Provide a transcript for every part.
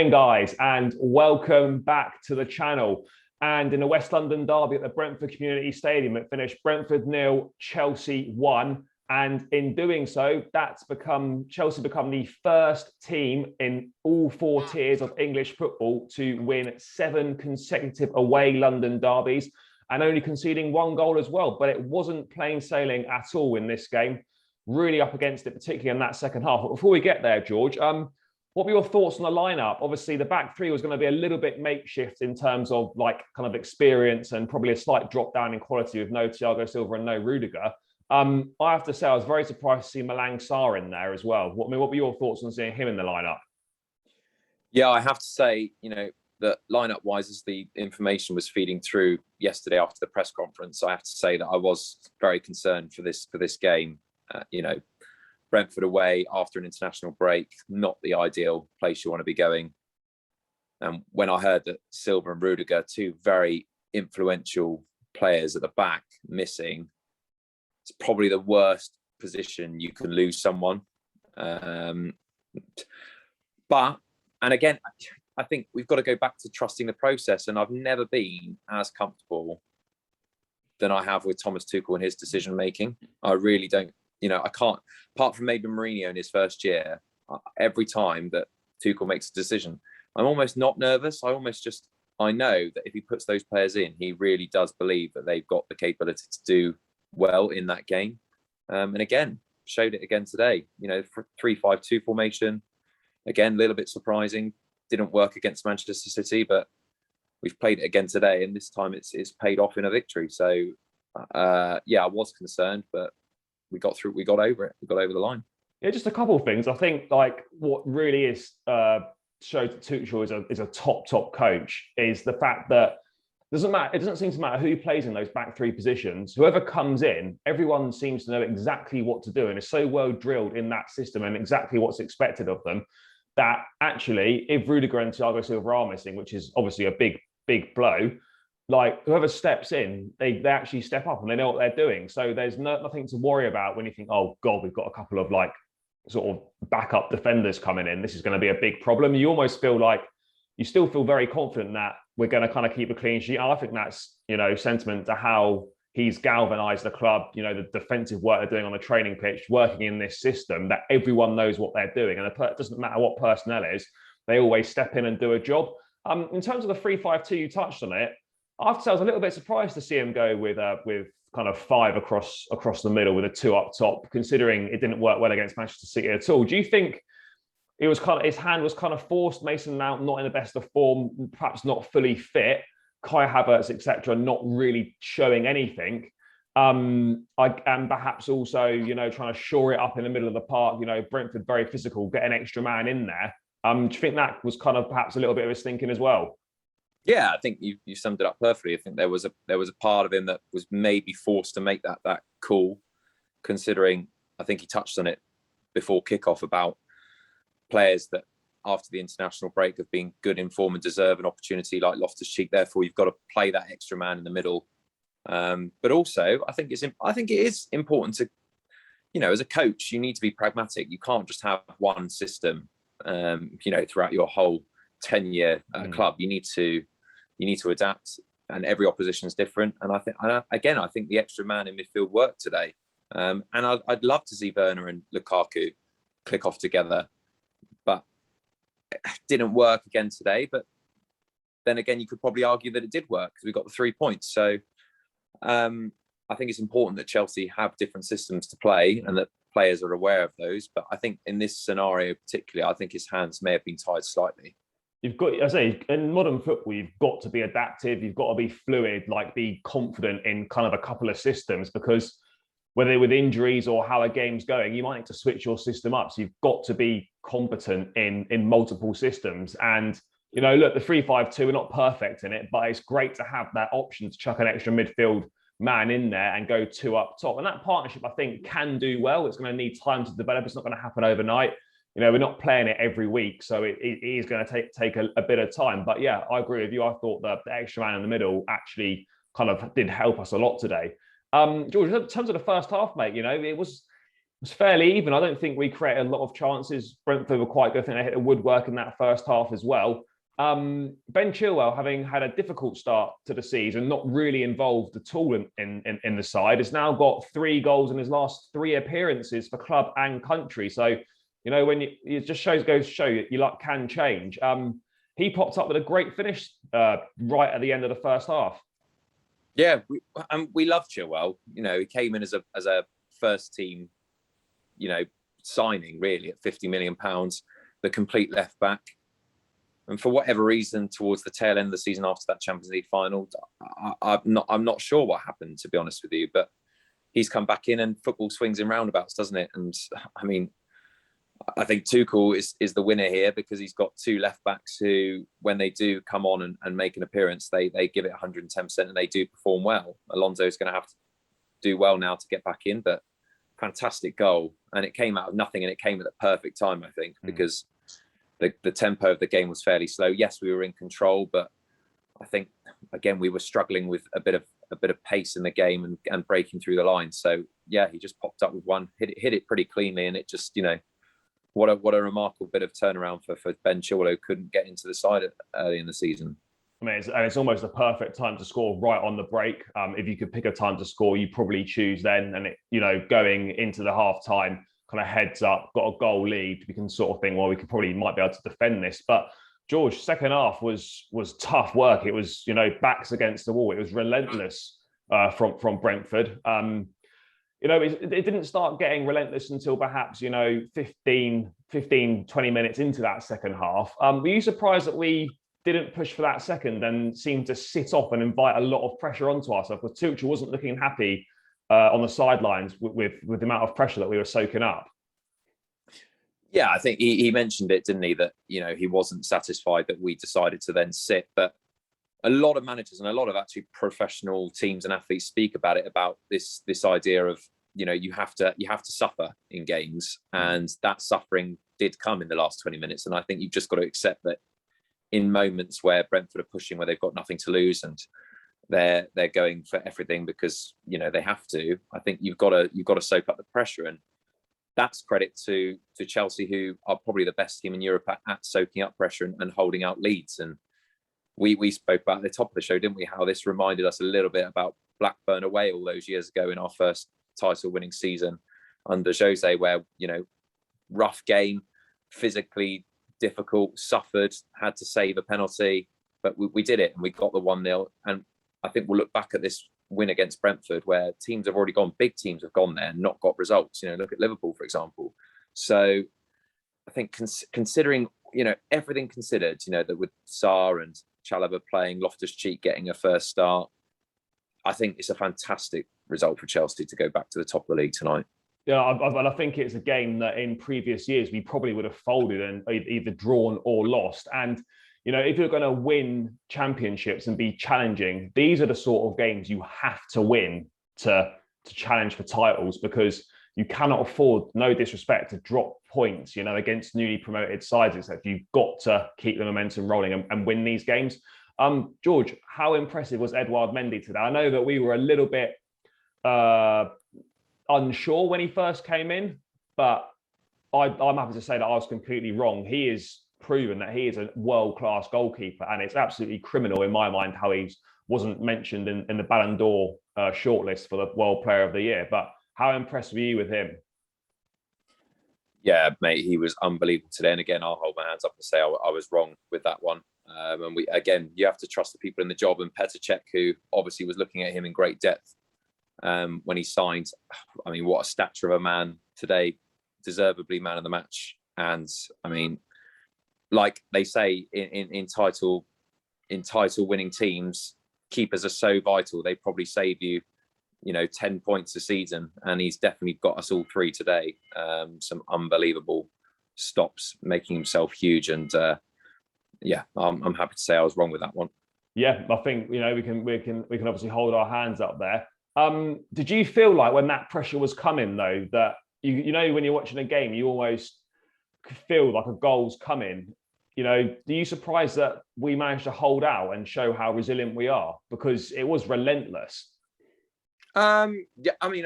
Morning, guys, and welcome back to the channel. And in a West London derby at the Brentford Community Stadium, it finished Brentford 0, Chelsea 1. And in doing so, Chelsea become the first team in all four tiers of English football to win 7 consecutive away London derbies and only conceding 1 goal as well. But it wasn't plain sailing at all in this game. Really up against it, particularly in that second half. But before we get there, George, what were your thoughts on the lineup? Obviously, the back three was going to be a little bit makeshift in terms of kind of experience and probably a slight drop down in quality with no Thiago Silva and no Rudiger. I have to say, I was very surprised to see Malang Sarr in there as well. What were your thoughts on seeing him in the lineup? Yeah, I have to say, that lineup-wise, as the information was feeding through yesterday after the press conference, I have to say that I was very concerned for this game. Brentford away after an international break, not the ideal place you want to be going. And when I heard that Silva and Rudiger, 2 very influential players at the back, missing, it's probably the worst position you can lose someone. And again, I think we've got to go back to trusting the process. And I've never been as comfortable than I have with Thomas Tuchel and his decision making. I really don't. I can't, apart from maybe Mourinho in his first year, every time that Tuchel makes a decision, I'm almost not nervous. I know that if he puts those players in, he really does believe that they've got the capability to do well in that game. And again, showed it again today. 3-5-2 formation, again, a little bit surprising. Didn't work against Manchester City, but we've played it again today, and this time it's paid off in a victory. So, I was concerned, but we got through. We got over it. We got over the line. Yeah, just a couple of things. I think what really is shows that Tuchel is a top coach is the fact that it doesn't seem to matter who plays in those back three positions. Whoever comes in, everyone seems to know exactly what to do and is so well drilled in that system and exactly what's expected of them that actually, if Rudiger and Thiago Silva are missing, which is obviously a big blow, whoever steps in, they actually step up and they know what they're doing. So there's nothing to worry about when you think, oh God, we've got a couple of sort of backup defenders coming in. This is going to be a big problem. You almost feel you still feel very confident that we're going to kind of keep a clean sheet. I think that's, sentiment to how he's galvanized the club, the defensive work they're doing on the training pitch, working in this system, that everyone knows what they're doing. And it doesn't matter what personnel is, they always step in and do a job. In terms of the 3-5-2, you touched on it. I have to say, I was a little bit surprised to see him go with kind of 5 across the middle with a 2 up top, considering it didn't work well against Manchester City at all. Do you think it was his hand was kind of forced? Mason Mount not in the best of form, perhaps not fully fit. Kai Havertz, etc., not really showing anything. And perhaps also, trying to shore it up in the middle of the park. Brentford very physical, get an extra man in there. Do you think that was kind of perhaps a little bit of his thinking as well? Yeah, I think you summed it up perfectly. I think there was a part of him that was maybe forced to make that call, considering I think he touched on it before kickoff about players that after the international break have been good in form and deserve an opportunity like Loftus-Cheek. Therefore, you've got to play that extra man in the middle. But also, I think it is important to, as a coach, you need to be pragmatic. You can't just have one system, throughout your whole tenure at a club. You need to adapt, and every opposition is different. And I think the extra man in midfield worked today. And I'd love to see Werner and Lukaku click off together, but it didn't work again today. But then again, you could probably argue that it did work because we got the 3 points. So I think it's important that Chelsea have different systems to play and that players are aware of those. But I think in this scenario particularly, I think his hands may have been tied slightly. You've got, I say, in modern football, you've got to be adaptive. You've got to be fluid, be confident in kind of a couple of systems, because whether with injuries or how a game's going, you might need to switch your system up. So you've got to be competent in multiple systems. And, look, the 3-5-2, we're not perfect in it, but it's great to have that option to chuck an extra midfield man in there and go 2 up top. And that partnership, I think, can do well. It's going to need time to develop. It's not going to happen overnight. We're not playing it every week, so it is going to take a bit of time. But yeah, I agree with you. I thought that the extra man in the middle actually kind of did help us a lot today. George, in terms of the first half, mate, it was was fairly even. I don't think we created a lot of chances. Brentford were quite good. I think they hit the woodwork in that first half as well. Ben Chilwell, having had a difficult start to the season, not really involved at all in the side, has now got 3 goals in his last 3 appearances for club and country. So, when it just goes to show your luck can change. He popped up with a great finish right at the end of the first half. Yeah, we love Chilwell. He came in as a first team, signing really at £50 million, the complete left back. And for whatever reason, towards the tail end of the season after that Champions League final, I'm not sure what happened, to be honest with you. But he's come back in, and football swings in roundabouts, doesn't it? And I mean, I think Tuchel is the winner here, because he's got 2 left backs who, when they do come on and make an appearance, they give it 110% and they do perform well. Alonso's going to have to do well now to get back in, but fantastic goal. And it came out of nothing, and it came at the perfect time, I think, because the tempo of the game was fairly slow. Yes, we were in control, but I think, again, we were struggling with a bit of pace in the game and breaking through the line. So yeah, he just popped up with one, hit it pretty cleanly, and it just, what a remarkable bit of turnaround for Ben Chilwell, who couldn't get into the side early in the season. I mean, it's almost the perfect time to score right on the break. If you could pick a time to score, you probably choose then. And going into the half time, kind of heads up, got a goal lead, we can sort of think, well, we might be able to defend this. But George, second half was tough work. It was backs against the wall. It was relentless from Brentford. It didn't start getting relentless until perhaps 15, 20 minutes into that second half. Were you surprised that we didn't push for that second and seemed to sit off and invite a lot of pressure onto ourselves? Because Tuchel wasn't looking happy on the sidelines with the amount of pressure that we were soaking up. Yeah, I think he mentioned it, didn't he? That he wasn't satisfied that we decided to then sit. But a lot of managers and a lot of actually professional teams and athletes speak about it, about this idea of you have to suffer in games, and that suffering did come in the last 20 minutes. And I think you've just got to accept that in moments where Brentford are pushing, where they've got nothing to lose, and they're going for everything because they have to. I think you've got to soak up the pressure, and that's credit to Chelsea, who are probably the best team in Europe at soaking up pressure and holding out leads. And we spoke about at the top of the show, didn't we, how this reminded us a little bit about Blackburn away all those years ago in our first title-winning season under Jose, where rough game, physically difficult, suffered, had to save a penalty, but we did it and we got the 1-0. And I think we'll look back at this win against Brentford, where teams have already gone, big teams have gone there and not got results. Look at Liverpool, for example. So I think considering, everything considered, that with Sarr and Chalobah playing, Loftus-Cheek getting a first start, I think it's a fantastic result for Chelsea to go back to the top of the league tonight. Yeah, I think it's a game that in previous years we probably would have folded and either drawn or lost. And if you're going to win championships and be challenging, these are the sort of games you have to win to challenge for titles, because you cannot afford, no disrespect, to drop points, against newly promoted sides. Except you've got to keep the momentum rolling and win these games. George, how impressive was Edouard Mendy today? I know that we were a little bit unsure when he first came in, but I'm happy to say that I was completely wrong. He is proven that he is a world-class goalkeeper, and it's absolutely criminal in my mind how he wasn't mentioned in the Ballon d'Or shortlist for the World Player of the Year. But how impressed were you with him? Yeah, mate, he was unbelievable today. And again, I'll hold my hands up and say I was wrong with that one. And you have to trust the people in the job. And Petr Cech, who obviously was looking at him in great depth when he signed. I mean, what a stature of a man today, deservedly man of the match. And I mean, like they say in title winning teams, keepers are so vital. They probably save you 10 points a season, and he's definitely got us all 3 today. Some unbelievable stops, making himself huge. And I'm happy to say I was wrong with that one. Yeah, I think we can obviously hold our hands up there. Did you feel like when that pressure was coming though, that when you're watching a game, you almost feel like a goal's coming? Do you surprised that we managed to hold out and show how resilient we are, because it was relentless? Yeah, I mean,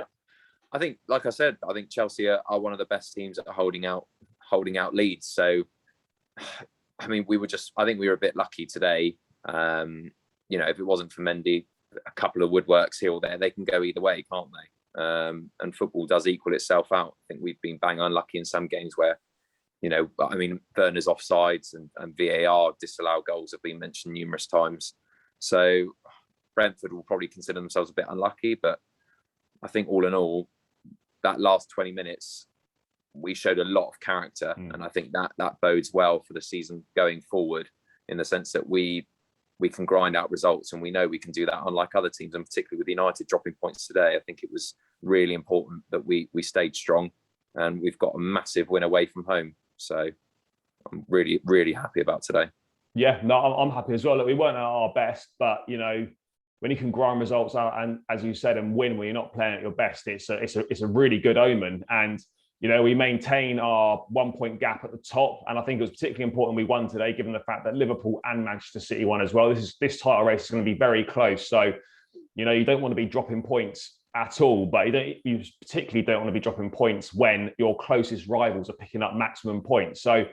I think, like I said, I think Chelsea are one of the best teams at holding out leads. So, I mean, I think we were a bit lucky today. If it wasn't for Mendy, a couple of woodworks here or there, they can go either way, can't they? And football does equal itself out. I think we've been bang unlucky in some games where, Werner's offsides and VAR disallowed goals have been mentioned numerous times. So Brentford will probably consider themselves a bit unlucky, but I think all in all, that last 20 minutes, we showed a lot of character. And I think that bodes well for the season going forward, in the sense that we can grind out results, and we know we can do that, unlike other teams, and particularly with United dropping points today. I think it was really important that we stayed strong, and we've got a massive win away from home. So I'm really, really happy about today. Yeah, no, I'm happy as well. Look, we weren't at our best, but when you can grind results out and, as you said, and win when you're not playing at your best, it's a really good omen. And we maintain our 1 point gap at the top, and I think it was particularly important we won today, given the fact that Liverpool and Manchester City won as well. This title race is going to be very close, so you don't want to be dropping points at all, but you particularly don't want to be dropping points when your closest rivals are picking up maximum points. So,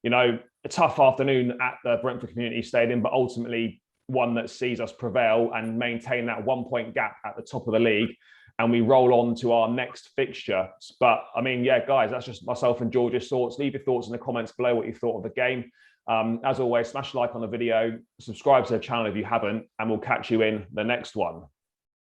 a tough afternoon at the Brentford Community Stadium, but ultimately one that sees us prevail and maintain that 1 point gap at the top of the league. And we roll on to our next fixture. But I mean, yeah, guys, that's just myself and George's thoughts. Leave your thoughts in the comments below what you thought of the game. As always, smash a like on the video, subscribe to the channel if you haven't, and we'll catch you in the next one.